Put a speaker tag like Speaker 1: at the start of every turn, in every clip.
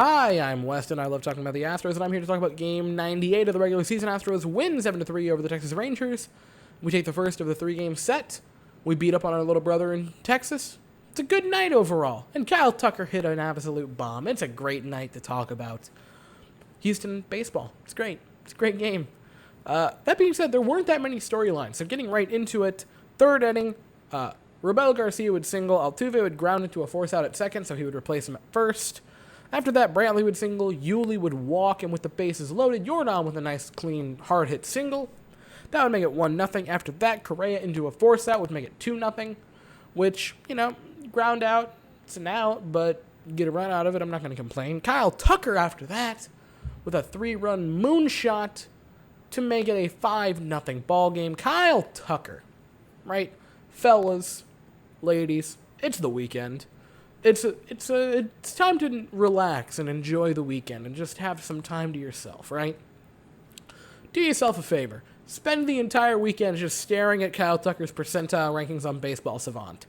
Speaker 1: Hi, I'm Weston. I love talking about the Astros, and I'm here to talk about Game 98 of the regular season. Astros win 7-3 over the Texas Rangers. We take the first of the three-game set. We beat up on our little brother in Texas. It's a good night overall. And Kyle Tucker hit an absolute bomb. It's a great night to talk about Houston baseball. It's great. It's a great game. That being said, there weren't that many storylines, so getting right into it. Third inning, Robel Garcia would single. Altuve would ground into a force out at second, so he would replace him at first. After that, Brantley would single, Yuli would walk, and with the bases loaded, Jordan with a nice, clean, hard-hit single. That would make it 1-0. After that, Correa into a force-out would make it 2-0, which, ground out, it's an out, but get a run out of it, I'm not going to complain. Kyle Tucker after that with a 3-run moonshot to make it a 5-0 ball game. Kyle Tucker, right? Fellas, ladies, it's the weekend. It's time to relax and enjoy the weekend and just have some time to yourself, right? Do yourself a favor. Spend the entire weekend just staring at Kyle Tucker's percentile rankings on Baseball Savant,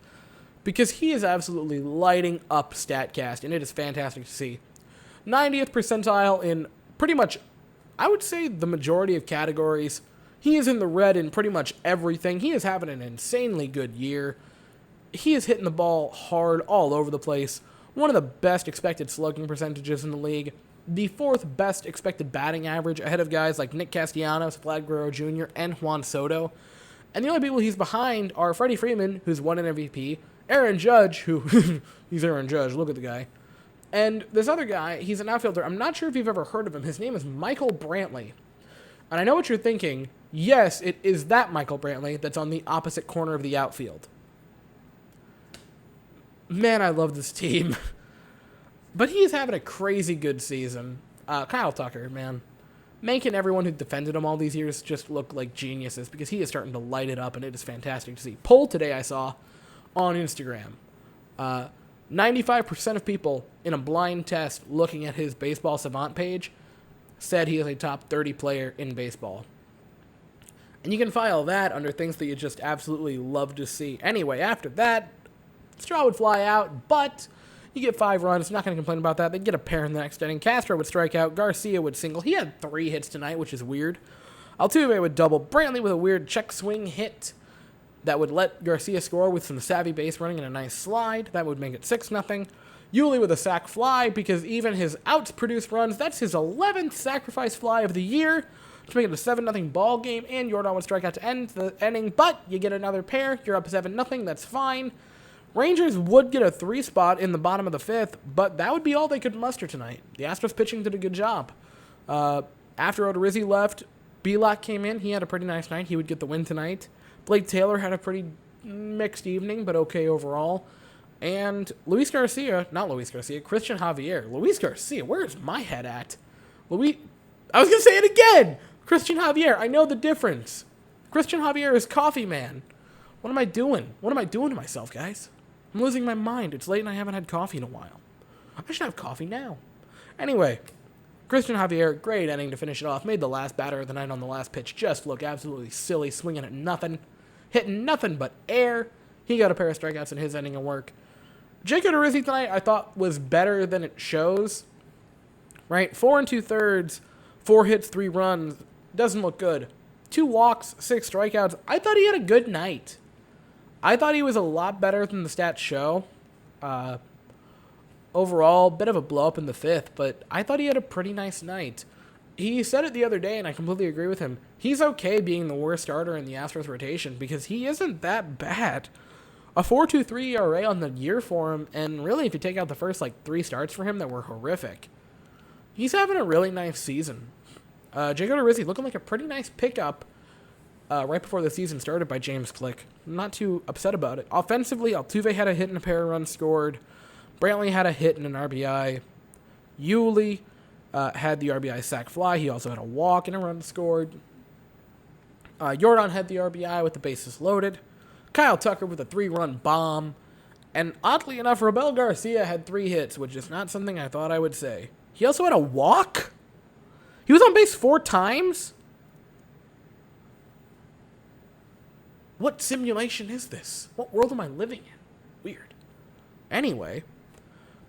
Speaker 1: because he is absolutely lighting up StatCast, and it is fantastic to see. 90th percentile in pretty much, I would say, the majority of categories. He is in the red in pretty much everything. He is having an insanely good year. He is hitting the ball hard all over the place. One of the best expected slugging percentages in the league. The fourth best expected batting average, ahead of guys like Nick Castellanos, Vlad Guerrero Jr., and Juan Soto. And the only people he's behind are Freddie Freeman, who's won an MVP, Aaron Judge, who, he's Aaron Judge, look at the guy. And this other guy, he's an outfielder. I'm not sure if you've ever heard of him. His name is Michael Brantley. And I know what you're thinking. Yes, it is that Michael Brantley that's on the opposite corner of the outfield. Man, I love this team. But he's having a crazy good season. Kyle Tucker, man. Making everyone who defended him all these years just look like geniuses, because he is starting to light it up, and it is fantastic to see. Poll today I saw on Instagram. 95% of people in a blind test looking at his Baseball Savant page said he is a top 30 player in baseball. And you can file that under things that you just absolutely love to see. Anyway, after that, Straw would fly out, but you get 5 runs. Not going to complain about that. They'd get a pair in the next inning. Castro would strike out. Garcia would single. He had 3 hits tonight, which is weird. Altuve would double. Brantley with a weird check swing hit that would let Garcia score with some savvy base running and a nice slide. That would make it 6-0. Yuli with a sac fly, because even his outs produce runs. That's his 11th sacrifice fly of the year to make it a 7-0 ball game. And Jordan would strike out to end the inning, but you get another pair. You're up 7-0. That's fine. Rangers would get a 3 spot in the bottom of the 5th, but that would be all they could muster tonight. The Astros pitching did a good job. After Odorizzi left, Belak came in. He had a pretty nice night. He would get the win tonight. Blake Taylor had a pretty mixed evening, but okay overall. And Christian Javier. Luis Garcia, where's my head at? I was going to say it again! Christian Javier, I know the difference. Christian Javier is Coffee Man. What am I doing? What am I doing to myself, guys? I'm losing my mind. It's late and I haven't had coffee in a while. I should have coffee now. Anyway, Christian Javier, great inning to finish it off. Made the last batter of the night on the last pitch just look absolutely silly, swinging at nothing. Hitting nothing but air. He got a pair of strikeouts in his inning of work. Jake Odorizzi tonight I thought was better than it shows. Right? 4 2/3, 4 hits, 3 runs. Doesn't look good. 2 walks, 6 strikeouts. I thought he had a good night. I thought he was a lot better than the stats show. Overall, bit of a blow up in the 5th, but I thought he had a pretty nice night. He said it the other day, and I completely agree with him. He's okay being the worst starter in the Astros rotation, because he isn't that bad. A 4.23 ERA on the year for him, and really if you take out the first 3 starts for him that were horrific, he's having a really nice season. Jake Odorizzi looking like a pretty nice pickup right before the season started by James Click. I'm not too upset about it. Offensively, Altuve had a hit and a pair of runs scored. Brantley had a hit and an RBI. Yuli had the RBI sac fly. He also had a walk and a run scored. Jordan had the RBI with the bases loaded. Kyle Tucker with a 3-run bomb. And oddly enough, Robel Garcia had 3 hits, which is not something I thought I would say. He also had a walk? He was on base 4 times? What simulation is this? What world am I living in? Weird. Anyway,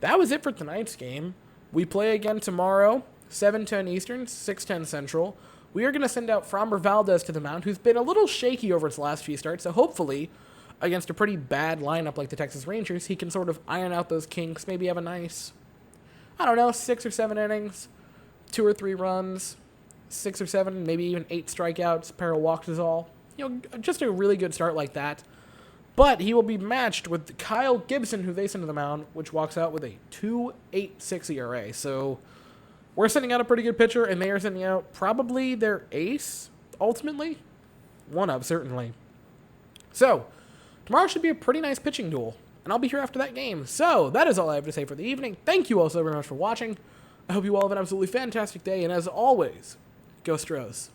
Speaker 1: that was it for tonight's game. We play again tomorrow, 7:10 Eastern, 6:10 Central. We are going to send out Framber Valdez to the mound, who's been a little shaky over his last few starts, so hopefully, against a pretty bad lineup like the Texas Rangers, he can sort of iron out those kinks, maybe have a nice, I don't know, 6 or 7 innings, 2 or 3 runs, 6 or 7, maybe even 8 strikeouts, a pair of walks is all. You know, just a really good start like that. But he will be matched with Kyle Gibson, who they send to the mound, which walks out with a 2.86 ERA. So we're sending out a pretty good pitcher, and they are sending out probably their ace, ultimately. One of, certainly. So tomorrow should be a pretty nice pitching duel, and I'll be here after that game. So that is all I have to say for the evening. Thank you all so very much for watching. I hope you all have an absolutely fantastic day, and as always, go Astros.